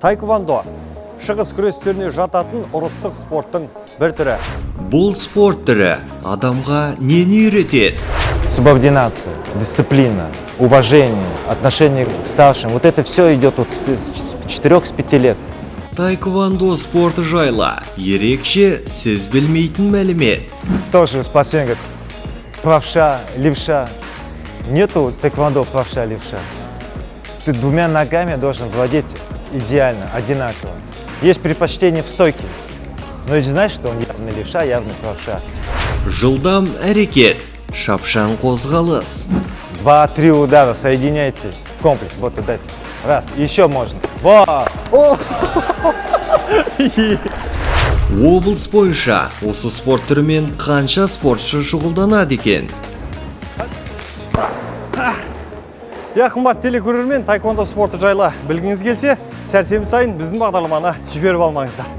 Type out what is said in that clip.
Таэквондо шығыс күрестеріне жататын ұрыстық спорттың бір түрі. Бұл спорт түрі адамға нені үйретеді? Субординация, дисциплина, уважение, отношение к старшим. Вот это все идет вот с 4-5 лет. Таэквондо спорты жайлы ерекше сіз білмейтін мәлімет. Тоже спортсмен говорит, правша, левша. Нету таэквондо правша, левша. Ты двумя ногами должен владеть идеально, одинаково. Есть предпочтение в стойке, но ведь знаешь, что он явно левша, явно правша. Жылдам әрекет, шапшаң қозғалыс. 2-3 удара соединяйте в комплекс. Вот вот это. Раз. Еще можно. Во! Облыс бойынша осы спорт түрімен қанша спортшы шұғылданады екен? Қымбат телекөрермен таэквондо спорты жайлы білгіңіз келсе, сәрсенбі сайын біздің бағдарламаны жіберіп алмаңыздар.